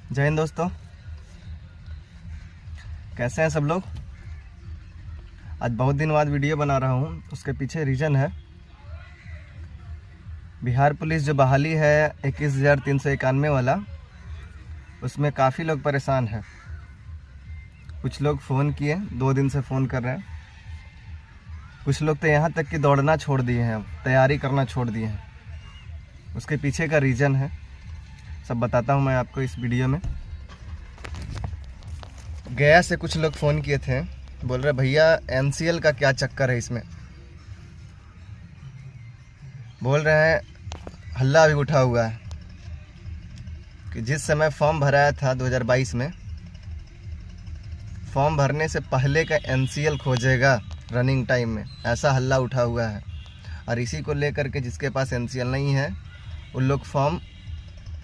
जय हिंद दोस्तों, कैसे हैं सब लोग। आज बहुत दिन बाद वीडियो बना रहा हूं। उसके पीछे रीज़न है, बिहार पुलिस जो बहाली है 21,391 वाला, उसमें काफ़ी लोग परेशान हैं। कुछ लोग फ़ोन किए, 2 दिन से फ़ोन कर रहे हैं। कुछ लोग तो यहाँ तक कि दौड़ना छोड़ दिए हैं, तैयारी करना छोड़ दिए हैं। उसके पीछे का रीज़न है, सब बताता हूँ मैं आपको इस वीडियो में। गया से कुछ लोग फ़ोन किए थे, बोल रहे भैया एनसीएल का क्या चक्कर है इसमें। बोल रहे हैं हल्ला भी उठा हुआ है कि जिस समय फॉर्म भराया था 2022 में, फॉर्म भरने से पहले का एनसीएल खोजेगा रनिंग टाइम में, ऐसा हल्ला उठा हुआ है। और इसी को लेकर के जिसके पास एनसीएल नहीं है उन लोग फॉर्म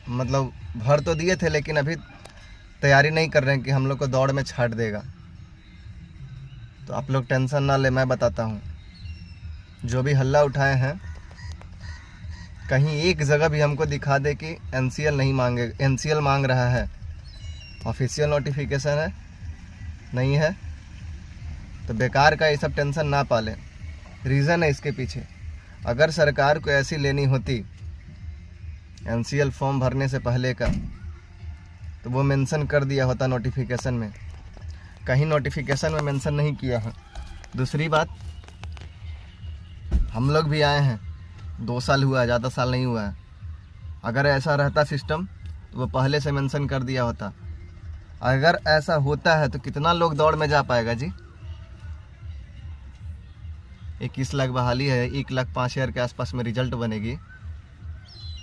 मतलब भर तो दिए थे, लेकिन अभी तैयारी नहीं कर रहे हैं कि हम लोग को दौड़ में छाट देगा। तो आप लोग टेंशन ना ले, मैं बताता हूँ। जो भी हल्ला उठाए हैं, कहीं एक जगह भी हमको दिखा दे कि एनसीएल नहीं मांगे, एनसीएल मांग रहा है, ऑफिशियल नोटिफिकेशन है नहीं है, तो बेकार का ये सब टेंशन ना पाले। रीज़न है इसके पीछे। अगर सरकार को ऐसी लेनी होती एनसीएल फॉर्म भरने से पहले का, तो वो मेंशन कर दिया होता नोटिफिकेशन में। कहीं नोटिफिकेशन में मेंशन नहीं किया है। दूसरी बात, हम लोग भी आए हैं, 2 साल हुआ है, ज़्यादा साल नहीं हुआ है। अगर ऐसा रहता सिस्टम तो वो पहले से मेंशन कर दिया होता। अगर ऐसा होता है तो कितना लोग दौड़ में जा पाएगा जी। 21 लाख बहाली है, 1,05,000 के आसपास में रिजल्ट बनेगी।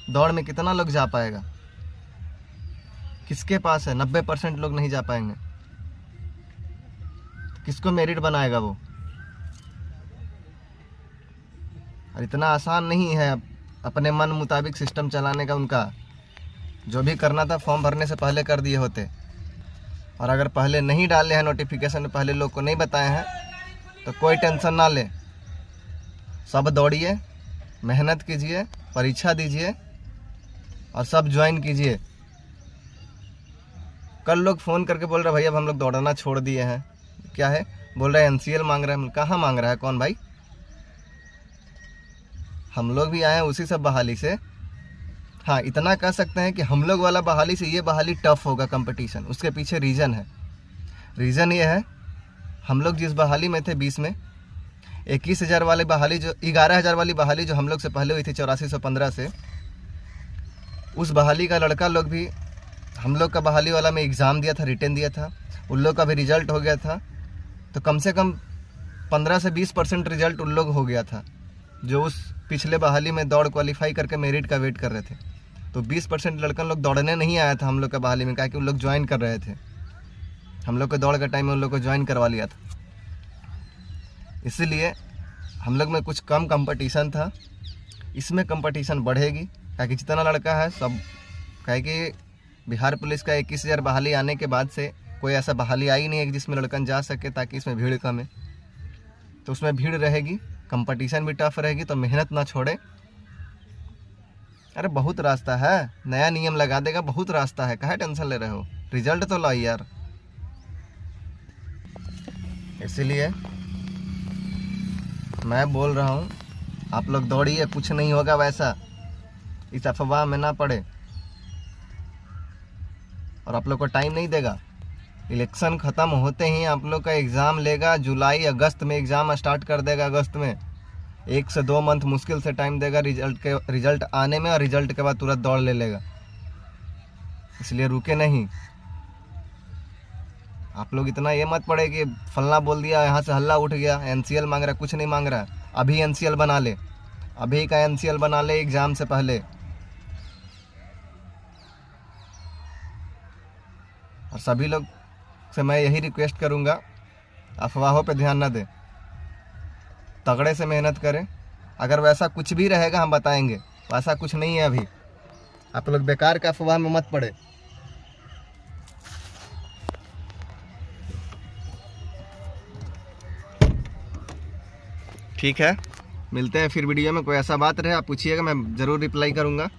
दौड़ में कितना लोग जा पाएगा? किसके पास है? 90% लोग नहीं जा पाएंगे। किसको मेरिट बनाएगा वो? और इतना आसान नहीं है अपने मन मुताबिक सिस्टम चलाने का उनका। जो भी करना था फॉर्म भरने से पहले कर दिए होते। और अगर पहले नहीं डाले हैं नोटिफिकेशन में, पहले लोग को नहीं बताए हैं, तो कोई टेंशन ना ले। सब दौड़िए, मेहनत कीजिए, परीक्षा दीजिए और सब ज्वाइन कीजिए। कल लोग फ़ोन करके बोल रहे भैया अब हम लोग दौड़ना छोड़ दिए हैं। क्या है? बोल रहे हैं एनसीएल मांग रहे हैं। कहाँ मांग रहा है? कौन भाई? हम लोग भी आए हैं उसी सब बहाली से। हाँ, इतना कह सकते हैं कि हम लोग वाला बहाली से ये बहाली टफ होगा कंपटीशन। उसके पीछे रीज़न है। रीज़न ये है, हम लोग जिस बहाली में थे 20 में, 21,000 वाली बहाली, जो 11,000 वाली बहाली जो हम लोग से पहले हुई थी 8415 से, उस बहाली का लड़का लोग भी हम लोग का बहाली वाला में एग्ज़ाम दिया था, रिटर्न दिया था। उन लोग का भी रिजल्ट हो गया था। तो कम से कम 15 से 20% रिजल्ट उन लोग हो गया था जो उस पिछले बहाली में दौड़ क्वालिफाई करके मेरिट का वेट कर रहे थे। तो 20% लड़का लोग दौड़ने नहीं आया था हम लोग का बहाली में, क्या कि उन लोग ज्वाइन कर रहे थे। हम लोग के दौड़ के टाइम में उन लोग को ज्वाइन करवा लिया था। इसीलिए हम लोग में कुछ कम कंपटीशन था। इसमें कंपटीशन बढ़ेगी, क्या कि जितना लड़का है सब, क्या कि बिहार पुलिस का 21,000 बहाली आने के बाद से कोई ऐसा बहाली आई नहीं है जिसमें लड़कन जा सके, ताकि इसमें भीड़ कम है। तो उसमें भीड़ रहेगी, कंपटीशन भी टफ रहेगी, तो मेहनत ना छोड़े। अरे बहुत रास्ता है, नया नियम लगा देगा, बहुत रास्ता है, काहे टेंशन ले रहे हो? रिजल्ट तो लो यार। इसीलिए मैं बोल रहा हूँ, आप लोग दौड़िए, कुछ नहीं होगा वैसा। इस अफवाह में ना पड़े। और आप लोग को टाइम नहीं देगा। इलेक्शन ख़त्म होते ही आप लोग का एग्ज़ाम लेगा। जुलाई अगस्त में एग्ज़ाम स्टार्ट कर देगा। अगस्त में 1 से 2 मंथ मुश्किल से टाइम देगा रिजल्ट आने में, और रिजल्ट के बाद तुरंत दौड़ ले लेगा। इसलिए रुके नहीं। आप लोग इतना ये मत पड़े कि फलना बोल दिया, यहाँ से हल्ला उठ गया, एनसीएल मांग रहा है। कुछ नहीं मांग रहा है। अभी एनसीएल बना ले, अभी का एनसीएल बना ले एग्ज़ाम से पहले। और सभी लोग से मैं यही रिक्वेस्ट करूँगा, अफवाहों पे ध्यान ना दें, तगड़े से मेहनत करें। अगर वैसा कुछ भी रहेगा हम बताएंगे, वैसा कुछ नहीं है अभी। आप लोग बेकार का अफवाह में मत पड़े। ठीक है, मिलते हैं फिर वीडियो में। कोई ऐसा बात रहे आप पूछिएगा, मैं ज़रूर रिप्लाई करूँगा।